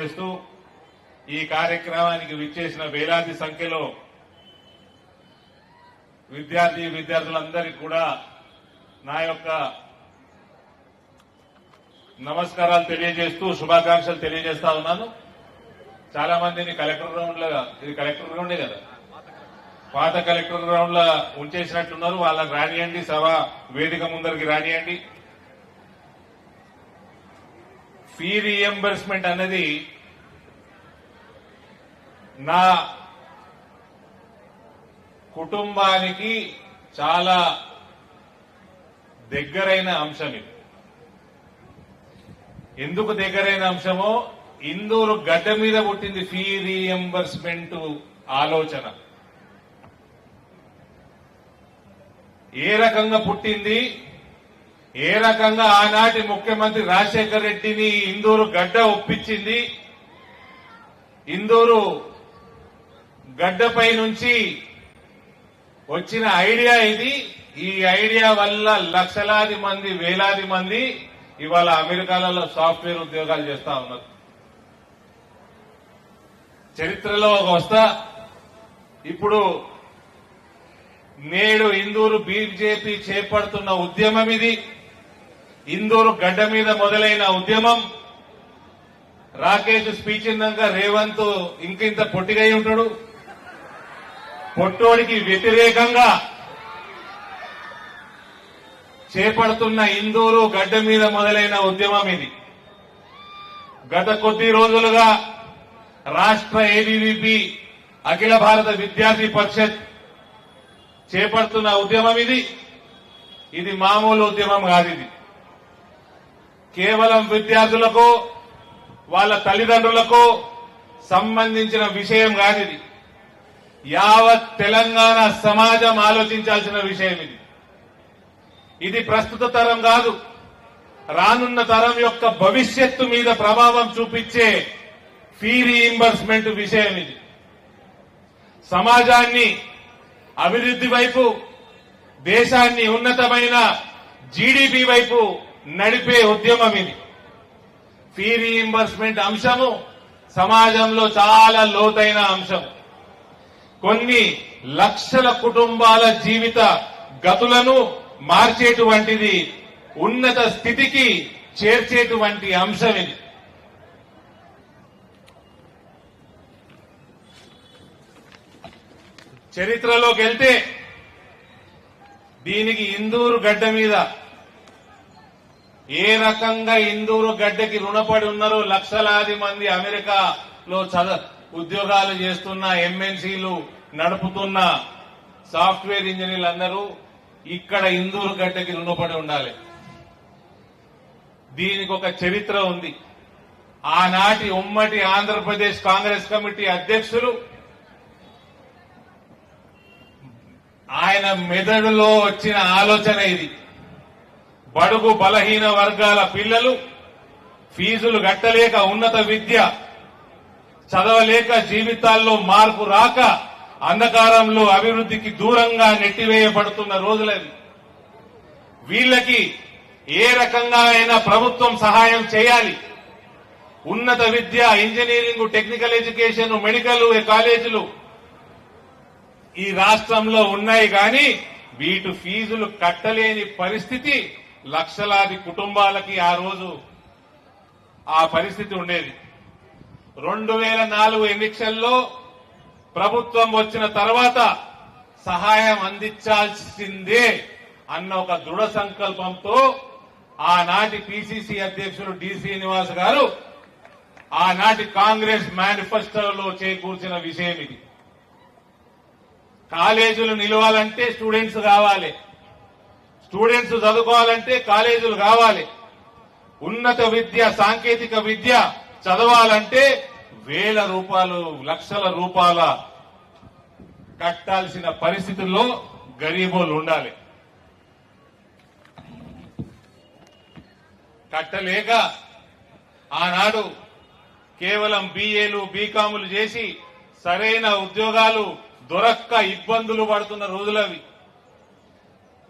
చేస్తూ ఈ కార్యక్రమానికి విచ్చేసిన వేలాది సంఖ్యలో విద్యార్థులందరికీ కూడా నా యొక్క నమస్కారాలు తెలియజేస్తూ శుభాకాంక్షలు తెలియజేస్తా ఉన్నాను. చాలా మందిని కలెక్టర్ గ్రౌండ్ లో, ఇది కలెక్టర్ గ్రౌండే కదా, పాత కలెక్టర్ గ్రౌండ్ లో ఉంచేసినట్లున్నారు. వాళ్ళని రానియండి, సభ వేదిక ముందరికి రానియండి. ఫీ రీఎంబర్స్మెంట్ అనేది నా కుటుంబానికి చాలా దగ్గరైన అంశం. ఇది ఎందుకు దగ్గరైన అంశమో, ఇందూరు గడ్డ మీద పుట్టింది ఫీ రీఎంబర్స్మెంట్ ఆలోచన. ఏ రకంగా పుట్టింది, ఏ రకంగా ఆనాటి ముఖ్యమంత్రి రాజశేఖర్ రెడ్డిని ఇందూరు గడ్డ ఒప్పించింది, ఇందూరు గడ్డపై నుంచి వచ్చిన ఐడియా ఇది. ఈ ఐడియా వల్ల లక్షలాది మంది, వేలాది మంది ఇవాళ అమెరికాలలో సాఫ్ట్వేర్ ఉద్యోగాలు చేస్తా ఉన్నారు. చరిత్రలో ఒక వస్తా. ఇప్పుడు నేడు ఇందూరు బీజేపీ చేపడుతున్న ఉద్యమం ఇది. ఇందూరు గడ్డ మీద మొదలైన ఉద్యమం. రాకేష్ స్పీచ్ ఇందాక రేవంత్ ఇంకింత పొట్టిగా ఉంటాడు. పొట్టోడికి వ్యతిరేకంగా చేపడుతున్న ఇందూరు గడ్డ మీద మొదలైన ఉద్యమం ఇది. గత కొద్ది రోజులుగా రాష్ట్ర ఏబీవీపీ అఖిల భారత విద్యార్థి పరిషత్ చేపడుతున్న ఉద్యమం ఇది. ఇది మామూలు ఉద్యమం కాదు. ఇది కేవలం విద్యార్థులకు, వాళ్ళ తల్లిదండ్రులకు సంబంధించిన విషయం కాదు. ఇది యావత్ తెలంగాణ సమాజం ఆలోచించాల్సిన విషయం. ఇది ప్రస్తుత తరం కాదు, రానున్న తరం యొక్క భవిష్యత్తు మీద ప్రభావం చూపించే ఫీ రీయింబర్స్మెంట్ విషయం. ఇది సమాజాన్ని అభివృద్ధి వైపు, దేశాన్ని ఉన్నతమైన జీడీపీ వైపు నడిపే ఉద్యమం ఇది. ఫీ రీయింబర్స్మెంట్ అంశము సమాజంలో చాలా లోతైన అంశం. కొన్ని లక్షల కుటుంబాల జీవిత గతులను మార్చేటువంటిది, ఉన్నత స్థితికి చేర్చేటువంటి అంశం ఇది. చరిత్రలోకి వెళ్తే దీనికి ఇందూరు గడ్డ మీద ఏ రకంగా ఇందూరు గడ్డకి రుణపడి ఉన్నారో లక్షలాది మంది అమెరికాలో ఉద్యోగాలు చేస్తున్న, ఎంఎన్సీలు నడుపుతున్న సాఫ్ట్వేర్ ఇంజనీర్లు అందరూ ఇక్కడ ఇందూరు గడ్డకి రుణపడి ఉండాలి. దీనికి ఒక చరిత్ర ఉంది. ఆనాటి ఉమ్మడి ఆంధ్రప్రదేశ్ కాంగ్రెస్ కమిటీ అధ్యక్షులు, ఆయన మెదడులో వచ్చిన ఆలోచన ఇది. బడుగు బలహీన వర్గాల పిల్లలు ఫీజులు కట్టలేక, ఉన్నత విద్య చదవలేక, జీవితాల్లో మార్పు రాక, అంధకారంలో అభివృద్ధికి దూరంగా నెట్టివేయబడుతున్న రోజులవి. వీళ్లకి ఏ రకంగా అయినా ప్రభుత్వం సహాయం చేయాలి. ఉన్నత విద్య, ఇంజనీరింగ్, టెక్నికల్ ఎడ్యుకేషన్, మెడికల్ కాలేజీలు ఈ రాష్ట్రంలో ఉన్నాయి. కానీ వీటి ఫీజులు కట్టలేని పరిస్థితి లక్షలాది కుటుంబాలకి ఆ రోజు ఆ పరిస్థితి ఉండేది. 2004 ఎన్నికల్లో ప్రభుత్వం వచ్చిన తర్వాత సహాయం అందించాల్సిందే అన్న ఒక దృఢ సంకల్పంతో ఆనాటి పిసిసి అధ్యక్షులు డి శ్రీనివాస్ గారు ఆనాటి కాంగ్రెస్ మేనిఫెస్టోలో చేకూర్చిన విషయం ఇది. కాలేజీలు నిలవాలంటే స్టూడెంట్స్ కావాలి, స్టూడెంట్స్ చదువుకోవాలంటే కాలేజీలు కావాలి, ఉన్నత విద్య, సాంకేతిక విద్య చదవాలంటే వేల రూపాయలు, లక్షల రూపాయల కట్టాల్సిన పరిస్థితుల్లో గరీబోలు ఉండాలి. కట్టలేక ఆనాడు కేవలం బీఏలు, బీకాములు చేసి సరైన ఉద్యోగాలు దొరక్క ఇబ్బందులు పడుతున్న రోజులవి.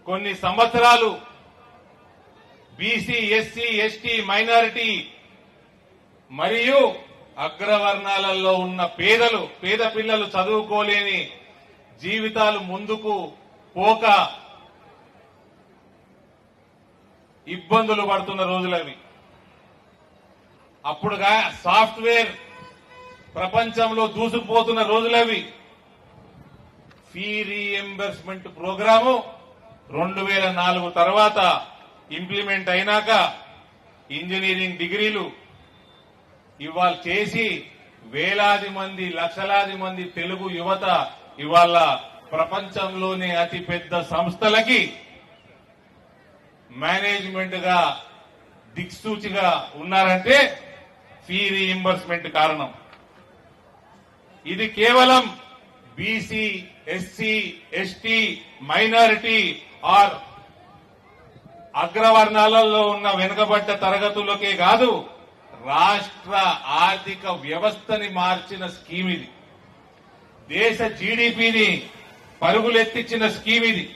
కొన్ని సంవత్సరాలు బీసీ, ఎస్సీ, ఎస్టీ, మైనారిటీ మరియు అగ్రవర్ణాలలో ఉన్న పేద పిల్లలు చదువుకోలేని జీవితాలు ముందుకు పోక ఇబ్బందులు పడుతున్న రోజులవి. అప్పుడుగా సాఫ్ట్వేర్ ప్రపంచంలో దూసుకుపోతున్న రోజులవి. ఫీ రీఎంబర్స్మెంట్ ప్రోగ్రాము 2004 తర్వాత ఇంప్లిమెంట్ అయినాక ఇంజనీరింగ్ డిగ్రీలు ఇవాళ చేసి వేలాది మంది లక్షలాది మంది తెలుగు యువత ఇవాళ ప్రపంచంలోనే అతిపెద్ద సంస్థలకి మేనేజ్మెంట్ గా దిక్సూచిగా ఉన్నారంటే ఫీ రీయింబర్స్మెంట్ కారణం. ఇది కేవలం BC, SC, ST, minority or అగ్రవర్ణాలలో ఉన్న వెనుకబడ్డ తరగతులకే కాదు, రాష్ట్ర ఆర్థిక వ్యవస్థని మార్చిన స్కీమ్ ఇది. దేశ జీడీపీని పరుగులెత్తించిన స్కీమ్ ఇది.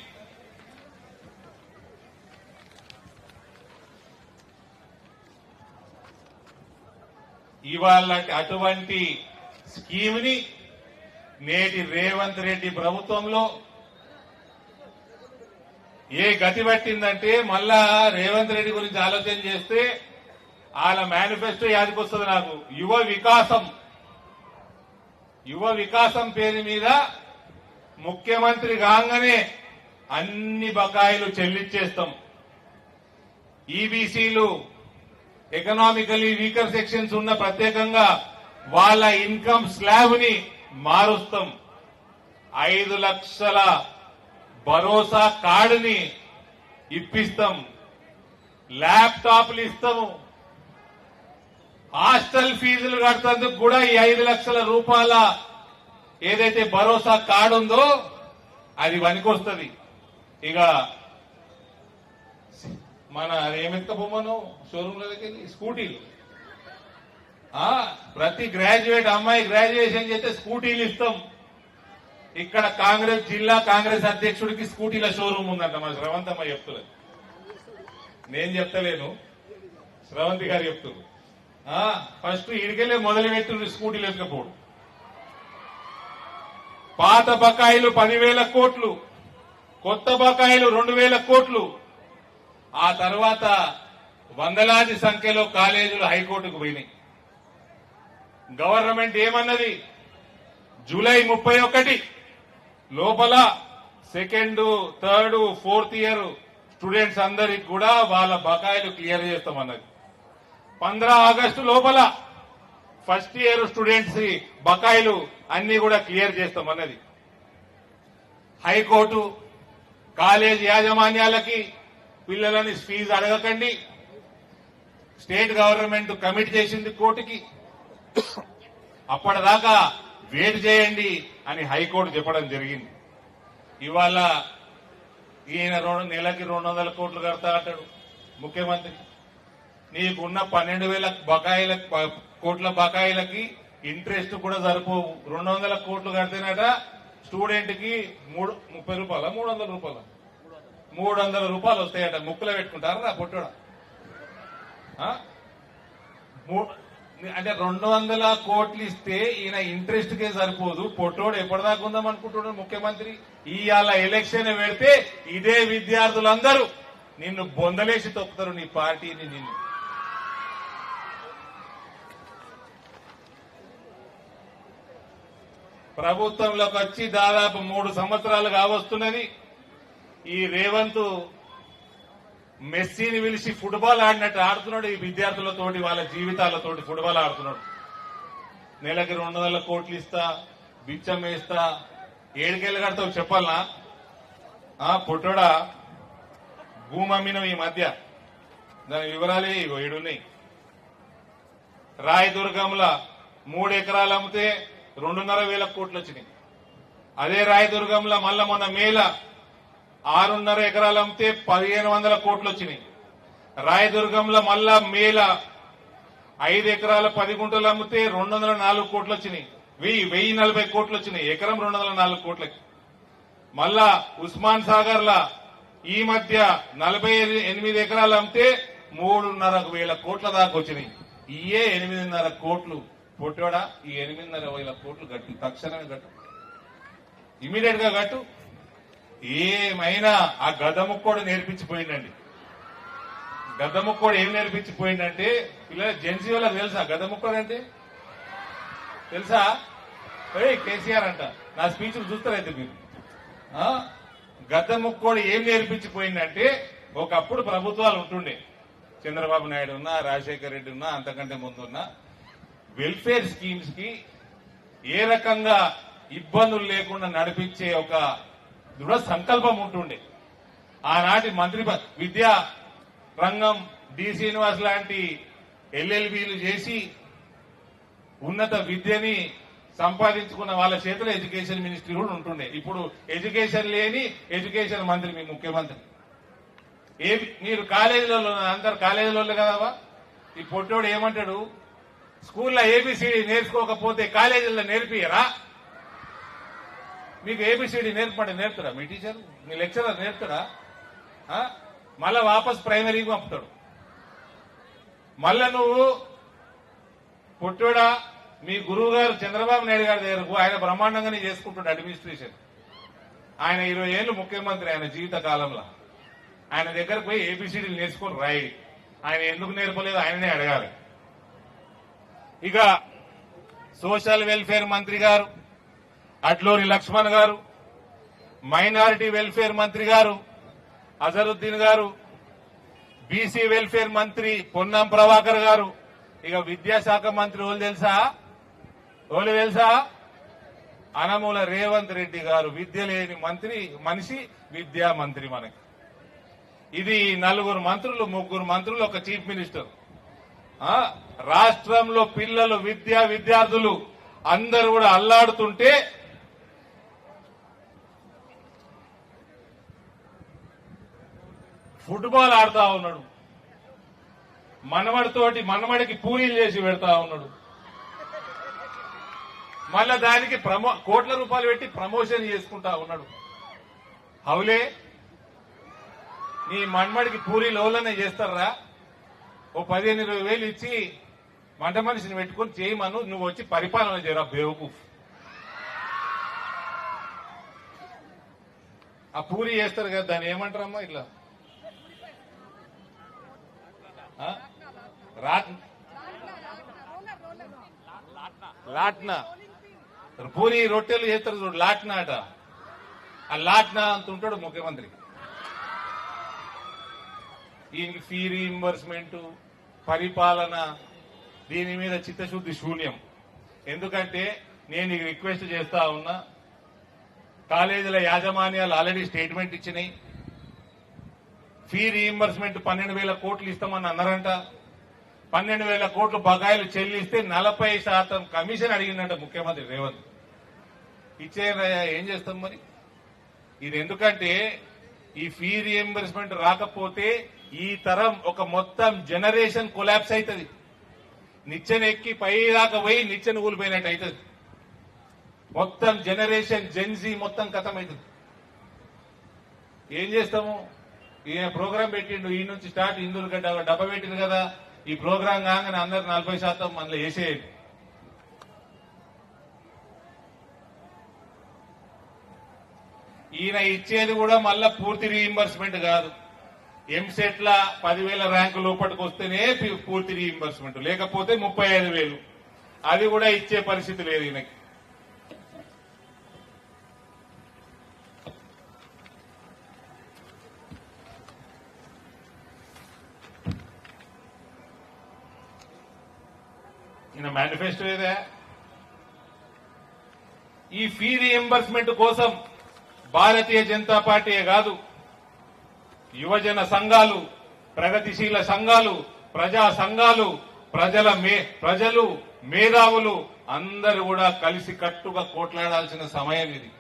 ఇవాళ అటువంటి స్కీమ్ ని నేటి రేవంత్ రెడ్డి ప్రభుత్వంలో ఏ గతి పట్టిందంటే మళ్ళా రేవంత్ రెడ్డి గురించి ఆలోచన చేస్తే వాళ్ళ మేనిఫెస్టో యాదికొస్తుంది నాకు. యువ వికాసం పేరు మీద ముఖ్యమంత్రి కాగానే అన్ని బకాయిలు చెల్లించేస్తాం, ఈబీసీలు ఎకనామికలీ వీకర్ సెక్షన్స్ ఉన్న ప్రత్యేకంగా వాళ్ళ ఇన్కమ్ స్లాబ్ ని మారుస్తాం, 5 లక్షల భరోసా కార్డుని ఇప్పిస్తాం, ల్యాప్టాప్లు ఇస్తాము, హాస్టల్ ఫీజులు కట్టేందుకు కూడా ఈ 5 లక్షల రూపాయల ఏదైతే భరోసా కార్డు ఉందో అది పనికొస్తుంది. ఇక మన ఏమెత్తపోమను షోరూమ్ దగ్గరికి స్కూటీలు, ప్రతి గ్రాడ్యుయేట్ అమ్మాయి గ్రాడ్యుయేషన్ చేస్తే స్కూటీలు ఇస్తాం. ఇక్కడ జిల్లా కాంగ్రెస్ అధ్యక్షుడికి స్కూటీల షోరూమ్ ఉందంట, మా శ్రవంతమ్మ చెప్తున్నారు, నేను చెప్తలేను, శ్రవంతి గారు చెప్తున్నారు. ఫస్ట్ ఇడికెళ్ళే మొదలు పెట్టుకుని స్కూటీలు ఎత్తుకపోడు. పాత బకాయిలు 10,000 కోట్లు, కొత్త బకాయిలు 2,000 కోట్లు. ఆ తర్వాత వందలాది సంఖ్యలో కాలేజీలు హైకోర్టుకు పోయినాయి. గవర్నమెంట్ ఏమన్నది, జూలై 31 లోపల 2nd, 3rd, 4th year students అందరికి కూడా వాళ్ళ బకాయిలు క్లియర్ చేస్తామన్నది. 15 ఆగస్టు లోపల ఫస్ట్ ఇయర్ స్టూడెంట్స్ బకాయిలు అన్ని కూడా క్లియర్ చేస్తామన్నది. హైకోర్టు కాలేజ్ యాజమాన్యాలకి పిల్లలని ఫీజు అడగకండి, స్టేట్ గవర్నమెంట్ కమిట్ చేసింది కోర్టుకి, అప్పటిదాకా వెయిట్ చేయండి అని హైకోర్టు చెప్పడం జరిగింది. ఇవాళ ఈయన నెలకి 200 కోట్లు కడతా అంటాడు ముఖ్యమంత్రి. నీకున్న 12,000 కోట్ల బకాయిలకి ఇంట్రెస్ట్ కూడా సరిపోవు. 200 కోట్లు కడితేనట స్టూడెంట్ కి 30 రూపాయల 300 రూపాయల 300 రూపాయలు వస్తాయట. ముక్కులో పెట్టుకుంటారా పొట్టోడ? అంటే 200 కోట్లు ఇస్తే ఈయన ఇంట్రెస్ట్ కే సరిపోదు. పొట్టోడు ఎప్పటిదాకా ఉందాం అనుకుంటున్నాడు ముఖ్యమంత్రి. ఇవాళ ఎలక్షన్ పెడితే ఇదే విద్యార్థులందరూ నిన్ను బొందలేసి తొక్కుతారు, నీ పార్టీని. నిన్ను ప్రభుత్వంలోకి వచ్చి దాదాపు 3 సంవత్సరాలు కావస్తున్నది. ఈ రేవంత్ మెస్సీని పిలిచి ఫుట్బాల్ ఆడినట్టు ఆడుతున్నాడు. ఈ విద్యార్థులతోటి వాళ్ళ జీవితాలతోటి ఫుట్బాల్ ఆడుతున్నాడు. నెలకి 200 కోట్లు ఇస్తా, బిచ్చం వేస్తా, ఏడుకెళ్ళి కడతావు చెప్పాలనా? పుట్టోడా భూమి అమ్మినం ఈ మధ్య, దాని వివరాలే ఇగో ఏడున్నాయి. రాయదుర్గంలో 3 ఎకరాలు అమ్మితే 2,500 కోట్లు వచ్చినాయి. అదే రాయదుర్గంలో మళ్ళా మొన్న మేళ 6.5 ఎకరాలు అమ్మితే 1,500 కోట్లు వచ్చినాయి. రాయదుర్గంలో మళ్ళా మేళ 5 ఎకరాల 10 గుంటలు అమ్మితే 204 కోట్లు వచ్చినాయి. 1,040 కోట్లు వచ్చినాయి. ఎకరం 204 కోట్లకి. మళ్ళా ఉస్మాన్ సాగర్ లా ఈ మధ్య 48 ఎకరాలు అమ్మితే 3,500 కోట్ల దాకా వచ్చినాయి. ఇయే 8,500 కోట్లు పొట్టోడా ఈ 8,500 కోట్లు కట్టు, తక్షణమే కట్టు, ఇమీడియట్ గా కట్టు. ఏమైనా ఆ గద్దముక్కోడు నేర్పించిపోయిందండి. గద్దముక్కోడు ఏం నేర్పించిపోయిందంటే పిల్లల జెన్సీ వాళ్ళకి తెలుసా గద్దముక్కోడు అంటే? తెలుసా? కేసీఆర్ అంట, నా స్పీచ్లు చూస్తారైతే మీరు. గద్దముక్కోడు ఏం నేర్పించిపోయిందంటే, ఒకప్పుడు ప్రభుత్వాలు ఉంటుండే, చంద్రబాబు నాయుడు ఉన్నా, రాజశేఖర రెడ్డి ఉన్నా, అంతకంటే ముందున్నా, వెల్ఫేర్ స్కీమ్స్ కి ఏ రకంగా ఇబ్బందులు లేకుండా నడిపించే ఒక దృఢ సంకల్పం ఉంటుండే. ఆనాటి మంత్రి విద్యా రంగం డి శ్రీనివాస్ లాంటి ఎల్ఎల్బీలు చేసి ఉన్నత విద్యని సంపాదించుకున్న వాళ్ళ చేతిలో ఎడ్యుకేషన్ మినిస్ట్రీ కూడా ఉంటుండే. ఇప్పుడు ఎడ్యుకేషన్ లేని ఎడ్యుకేషన్ మంత్రి మీ ముఖ్యమంత్రి. మీరు కాలేజీలలో అందరు కాలేజీలో కదవా? ఈ పొట్టోడు ఏమంటాడు, స్కూల్లో ఏబిసిడి నేర్చుకోకపోతే కాలేజీల్లో నేర్పియరా? మీకు ఏబిసిడి నేర్పుతాడా మీ టీచర్, మీ లెక్చరర్ నేర్పుతాడా? మళ్ళా వాపస్ ప్రైమరీకి పంపుతాడు. మళ్ళా నువ్వు పొట్టోడా మీ గురువు గారు చంద్రబాబు నాయుడు గారి దగ్గరకు, ఆయన బ్రహ్మాండంగానే చేసుకుంటాడు అడ్మినిస్ట్రేషన్. ఆయన 20 ఏళ్ళు ముఖ్యమంత్రి, ఆయన జీవిత కాలంలో ఆయన దగ్గరకు పోయి ఏబిసిడీలు నేర్చుకొని రాయి. ఆయన ఎందుకు నేర్పలేదు ఆయననే అడగాలి. ఇక సోషల్ వెల్ఫేర్ మంత్రి గారు అడ్లూరి లక్ష్మణ్ గారు, మైనారిటీ వెల్ఫేర్ మంత్రి గారు అజరుద్దీన్ గారు, బీసీ వెల్ఫేర్ మంత్రి పొన్నం ప్రభాకర్ గారు, ఇక విద్యాశాఖ మంత్రి ఓళ్ళు తెలుసా? అనమూల రేవంత్ రెడ్డి గారు. విద్య లేని మనిషి విద్యా మంత్రి మనకి. ఇది 4 మంత్రులు, 3 మంత్రులు, ఒక చీఫ్ మినిస్టర్. రాష్ట్రంలో పిల్లలు, విద్యార్థులు అందరూ కూడా అల్లాడుతుంటే ఫుట్బాల్ ఆడుతా ఉన్నాడు. మనవడికి పూరీలు చేసి పెడతా ఉన్నాడు. మళ్ళా దానికి కోట్ల రూపాయలు పెట్టి ప్రమోషన్ చేసుకుంటా ఉన్నాడు. హౌలే, నీ మన్మడికి పూరీలు ఓలనే చేస్తారా? ఓ 15-20 వేలు ఇచ్చి వంట మనిషిని పెట్టుకుని చేయమను, నువ్వు వచ్చి పరిపాలన చేయరా బేవకూఫ్. ఆ పూరి చేస్తారు కదా, దాన్ని ఏమంటారమ్మా? ఇట్లా లాట్నా, పూరి రొట్టెలు చేస్తారు చూడు, లాట్నా అట. ఆ లాట్నా అంత ఉంటాడు ముఖ్యమంత్రి. ఈయనకి ఫీ రీయింబర్స్మెంట్, పరిపాలన, దీని మీద చిత్తశుద్ధి శూన్యం. ఎందుకంటే నేను రిక్వెస్ట్ చేస్తా ఉన్నా, కాలేజీల యాజమాన్యాలు ఆల్రెడీ స్టేట్మెంట్ ఇచ్చినాయి. ఫీ రీయింబర్స్మెంట్ 12,000 కోట్లు ఇస్తామని అన్నారంట. 12,000 కోట్లు బకాయిలు చెల్లిస్తే 40% కమిషన్ అడిగిందంట ముఖ్యమంత్రి రేవంత్. ఇచ్చేయరా, ఏం చేస్తాం మరి? ఇది ఎందుకంటే ఈ ఫీ రీయింబర్స్మెంట్ రాకపోతే ఈ తరం ఒక మొత్తం జనరేషన్ కొలాప్స్ అవుతుంది. నిచ్చెన ఎక్కి పై దాకా పోయి నిచ్చెన కూలిపోయినట్టు అవుతుంది. మొత్తం జనరేషన్ జెన్జీ మొత్తం కథం అవుతుంది. ఏం చేస్తాము? ఈయన ప్రోగ్రాం పెట్టిండు, ఈ నుంచి స్టార్ట్ ఇందులు డబ్బా పెట్టిండు కదా, ఈ ప్రోగ్రాం కాగానే అందరు 40% మనలో వేసేయండి. ఈయన ఇచ్చేది కూడా మళ్ళా పూర్తి రీయింబర్స్మెంట్ కాదు. ఎంసెట్ లా 10,000 ర్యాంకు లోపలికి వస్తేనే పూర్తి రీయింబర్స్మెంట్, లేకపోతే 35,000. అది కూడా ఇచ్చే పరిస్థితి లేదు ఈయనకి. ఈయన మేనిఫెస్టో ఏదే? ఈ ఫీ రీయింబర్స్మెంట్ కోసం భారతీయ జనతా పార్టీయే కాదు, యువజన సంఘాలు, ప్రగతిశీల సంఘాలు, ప్రజా సంఘాలు, ప్రజలు, మేధావులు అందరూ కూడా కలిసి కట్టుగా కోట్లాడాల్సిన సమయం ఇది.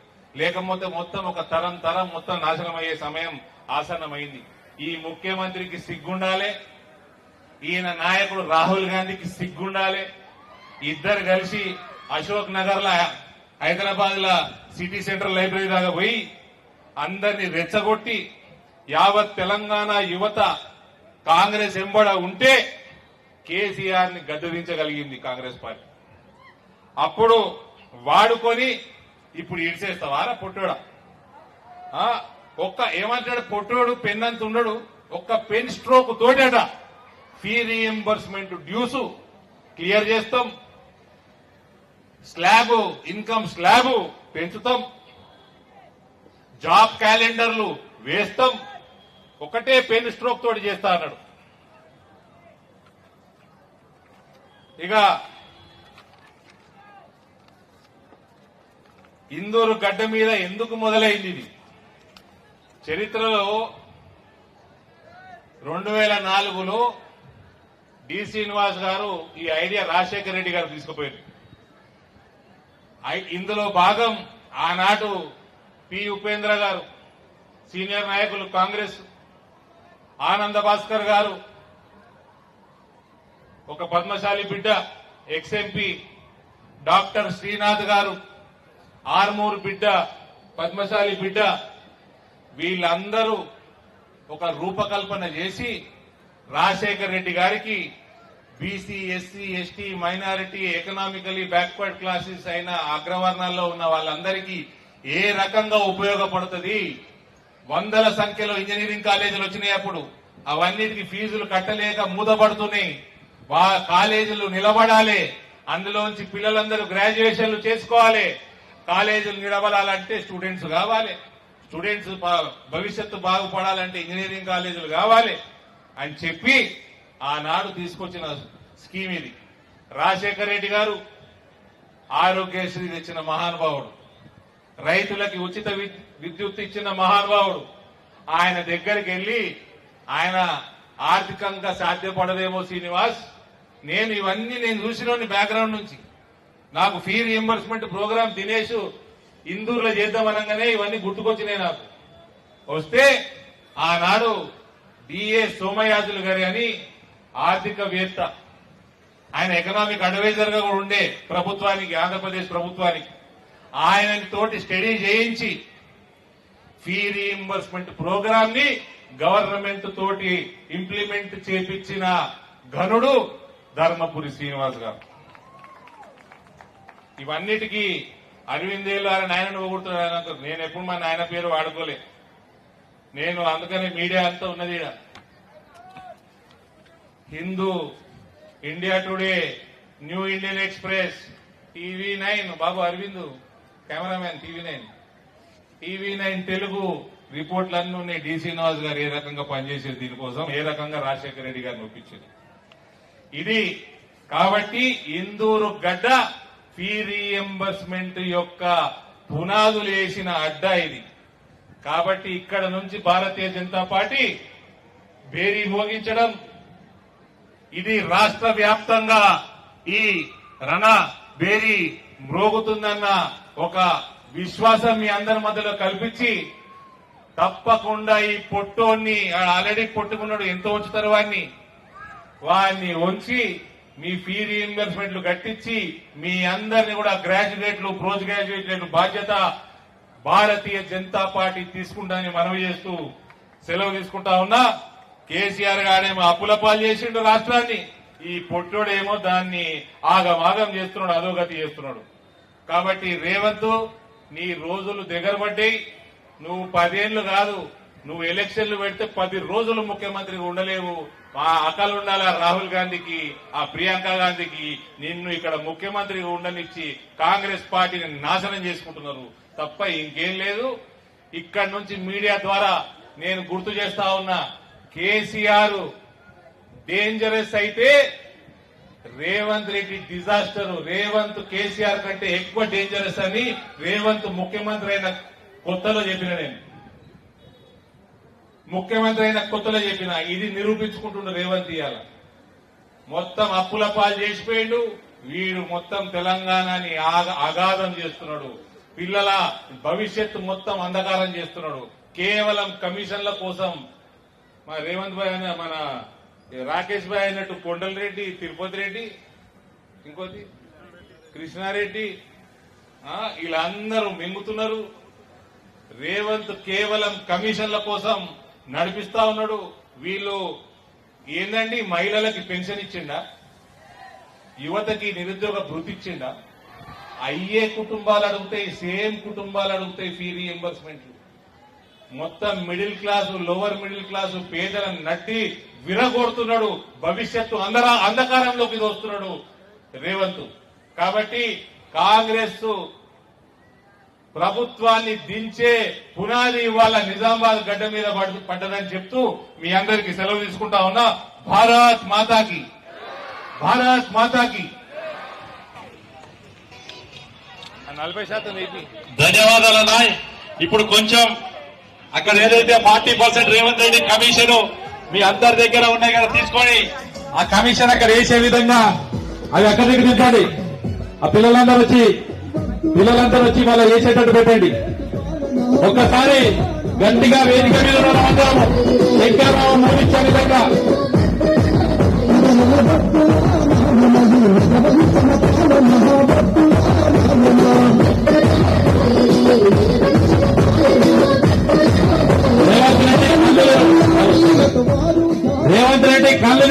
లేకపోతే మొత్తం ఒక తరం మొత్తం నాశనం అయ్యే సమయం ఆసన్నమైంది. ఈ ముఖ్యమంత్రికి సిగ్గుండాలి, ఈయన నాయకుడు రాహుల్ గాంధీకి సిగ్గుండాలి. ఇద్దరు కలిసి అశోక్ నగర్ లా, హైదరాబాద్ లా సిటీ సెంట్రల్ లైబ్రరీ దాకా పోయి అందరినీ రెచ్చగొట్టి యావత్ తెలంగాణ యువత కాంగ్రెస్ ఎంబడ ఉంటే కేసీఆర్ ని గద్దెదించగలిగింది కాంగ్రెస్ పార్టీ. అప్పుడు వాడుకొని ఇప్పుడు ఇడిసేస్తావారా పొట్టోడా? ఏమంటాడు పొట్టోడు పెన్ అంత ఉండడు, ఒక్క పెన్ స్ట్రోక్ తోటట ఫీ రీఎంబర్స్మెంట్ డ్యూస్ క్లియర్ చేస్తాం, స్లాబ్ ఇన్కమ్ స్లాబ్ పెంచుతాం, జాబ్ క్యాలెండర్లు వేస్తాం, ఒకటే పెన్ స్ట్రోక్ తోటి చేస్తా అన్నాడు. ఇక ఇందూరు గడ్డ మీద ఎందుకు మొదలైంది ఇది? చరిత్రలో 2004లో డి శ్రీనివాస్ గారు ఈ ఐడియా రాజశేఖర రెడ్డి గారు తీసుకుపోయారు. ఇందులో భాగం ఆనాడు పి ఉపేంద్ర గారు, సీనియర్ నాయకులు కాంగ్రెస్, ఆనంద భాస్కర్ గారు, ఒక పద్మశాలి బిడ్డ ఎక్స్ఎంపీ డాక్టర్ శ్రీనాథ్ గారు, ఆర్మూర్ బిడ్డ పద్మశాలి బిడ్డ, వీళ్ళందరూ ఒక రూపకల్పన చేసి రాజశేఖర్ రెడ్డి గారికి BC, SC, ST, minority, economically backward classes అయిన అగ్రవర్ణాల్లో ఉన్న వాళ్ళందరికీ ఏ రకంగా ఉపయోగపడుతుంది, వందల సంఖ్యలో ఇంజనీరింగ్ కాలేజీలు వచ్చినాయి. అప్పుడు అవన్నిటికీ ఫీజులు కట్టలేక మూతపడుతున్నాయి. కాలేజీలు నిలబడాలి, అందులోంచి పిల్లలందరూ గ్రాడ్యుయేషన్లు చేసుకోవాలి. కాలేజీలు నిలబడాలంటే స్టూడెంట్స్ కావాలి, స్టూడెంట్స్ భవిష్యత్తు బాగుపడాలంటే ఇంజనీరింగ్ కాలేజీలు కావాలి అని చెప్పి ఆనాడు తీసుకొచ్చిన స్కీమ్ ఇది. రాజశేఖర రెడ్డి గారు ఆరోగ్యశ్రీ తెచ్చిన మహానుభావుడు, రైతులకి ఉచిత విద్యుత్ ఇచ్చిన మహానుభావుడు. ఆయన దగ్గరికి వెళ్లి ఆయన ఆర్థికంగా సాధ్యపడదేమో శ్రీనివాస్, నేను ఇవన్నీ చూసినోని బ్యాక్గ్రౌండ్ నుంచి, నాకు ఫీ రీఎంబర్స్మెంట్ ప్రోగ్రాం దినేష్ ఇందూరులో చేద్దామనగానే ఇవన్నీ గుర్తుకొచ్చినాయి నాకు. వస్తే ఆనాడు డిఏ సోమయాజులు గారి అని ఆర్థికవేత్త, ఆయన ఎకనామిక్ అడ్వైజర్ గా కూడా ఉండే ప్రభుత్వానికి, ఆంధ్రప్రదేశ్ ప్రభుత్వానికి, ఆయన తోటి స్టడీ చేయించి ఫీ రీఎంబర్స్మెంట్ ప్రోగ్రాం ని గవర్నమెంట్ తోటి ఇంప్లిమెంట్ చేపించిన ఘనుడు ధర్మపురి శ్రీనివాస్ గారు. ఇవన్నిటికీ అరవిందేలు ఆయన నాయనను పొగుడుతున్నాడు. నేను ఎప్పుడు మా నాయన పేరు వాడుకోలే, నేను అందుకనే మీడియా అంతా ఉన్నది. Hindu, India today, new Indian express, TV9 బాబు అరవింద్ కెమెరామ్యాన్, TV9 తెలుగు రిపోర్ట్లన్నీ ఉన్నాయి. డి శ్రీనివాస్ గారు ఏ రకంగా పనిచేసేది దీనికోసం, ఏ రకంగా రాజశేఖర రెడ్డి గారిని ఒప్పించింది ఇది. కాబట్టి ఇందూరు గడ్డ ఫీ రీఎంబర్స్మెంట్ యొక్క పునాదులు వేసిన అడ్డా ఇది. కాబట్టి ఇక్కడ నుంచి భారతీయ జనతా పార్టీ బేరీ మోగించడం, ఇది రాష్ట్ర వ్యాప్తంగా ఈ రణ బేరీ మ్రోగుతుందన్న ఒక విశ్వాసం మీ అందరి మధ్యలో కల్పించి, తప్పకుండా ఈ పొట్టోన్ని ఆల్రెడీ పొట్టుకున్నాడు, ఎంత ఉంచుతారు వాడిని ఉంచి మీ ఫీ రీఎంబర్స్మెంట్లు కట్టించి మీ అందరినీ కూడా గ్రాడ్యుయేట్లు, పోస్ట్ గ్రాడ్యుయేట్లు బాధ్యత భారతీయ జనతా పార్టీ తీసుకుంటానని మనవి చేస్తూ సెలవు తీసుకుంటా ఉన్నా. కేసీఆర్ గారేమో అప్పుల పాలు చేసిండు రాష్ట్రాన్ని, ఈ పొట్టోడేమో దాన్ని ఆగమాగం చేస్తున్నాడు, అధోగతి చేస్తున్నాడు. కాబట్టి రేవంత్, నీ రోజులు దగ్గర పడ్డాయి. నువ్వు 10 ఏళ్లు కాదు, నువ్వు ఎలక్షన్లు పెడితే 10 రోజులు ముఖ్యమంత్రిగా ఉండలేవు. ఆ అకలు ఉండాలా రాహుల్ గాంధీకి, ఆ ప్రియాంక గాంధీకి, నిన్ను ఇక్కడ ముఖ్యమంత్రిగా ఉండనిచ్చి కాంగ్రెస్ పార్టీని నాశనం చేసుకుంటున్నారు తప్ప ఇంకేం లేదు. ఇక్కడి నుంచి మీడియా ద్వారా నేను గుర్తు చేస్తా ఉన్నా, కేసీఆర్ డేంజరస్ అయితే రేవంత్ రెడ్డి డిజాస్టర్. రేవంత్ కేసీఆర్ కంటే ఎక్కువ డేంజరస్ అని రేవంత్ ముఖ్యమంత్రి అయిన కొత్తలో చెప్పిన, నేను ముఖ్యమంత్రి అయిన కొత్తలో చెప్పిన, ఇది నిరూపించుకుంటుండు రేవంత్. ఇవాళ మొత్తం అప్పుల పాలు చేసిపోయిండు వీడు, మొత్తం తెలంగాణని అగాధం చేస్తున్నాడు, పిల్లల భవిష్యత్తు మొత్తం అంధకారం చేస్తున్నాడు. కేవలం కమిషన్ల కోసం మన రేవంత్ భాయ్ అనే, మన రాకేష్ భాయ్ అయినట్టు కొండల్ రెడ్డి, తిరుపతి రెడ్డి, ఇంకోటి కృష్ణారెడ్డి, వీళ్ళందరూ మింగుతున్నారు. రేవంత్ కేవలం కమిషన్ల కోసం నడిపిస్తా ఉన్నాడు. వీళ్ళు ఏందండి, మహిళలకి పెన్షన్ ఇచ్చిండా, యువతకి నిరుద్యోగ భృతి ఇచ్చిండా, అయ్యే కుటుంబాలు అడుగుతాయి, సేమ్ కుటుంబాలు అడుగుతాయి ఫీ రీఎంబర్స్మెంట్లు. మొత్తం middle class, lower middle class పేదలను నట్టి విరగొడుతున్నాడు. భవిష్యత్తు అంధకారంలోకి దోస్తున్నాడు రేవంత్. కాబట్టి కాంగ్రెస్ ప్రభుత్వాన్ని దించే పునాది ఇవాళ నిజామాబాద్ గడ్డ మీద పడ్డదని చెప్తూ మీ అందరికీ సెలవు తీసుకుంటా ఉన్నా. భారత్ మాతాకి, భారత్ మాతాకి. 40% ధన్యవాదాలు అన్నా. ఇప్పుడు కొంచెం అక్కడ ఏదైతే 40% రేవంత్ రెడ్డి కమిషన్ మీ అందరి దగ్గర ఉన్నాయి కదా, తీసుకొని ఆ కమిషన్ అక్కడ వేసే విధంగా అవి అక్కడి దగ్గర తింటండి. ఆ పిల్లలందరూ వచ్చి మళ్ళీ వేసేటట్టు పెట్టండి. ఒక్కసారి గట్టిగా వేదిక మీద ఉన్న అందరము శంకర్రావు మూడించే విధంగా రేవంత్ రెడ్డి కళ్ళు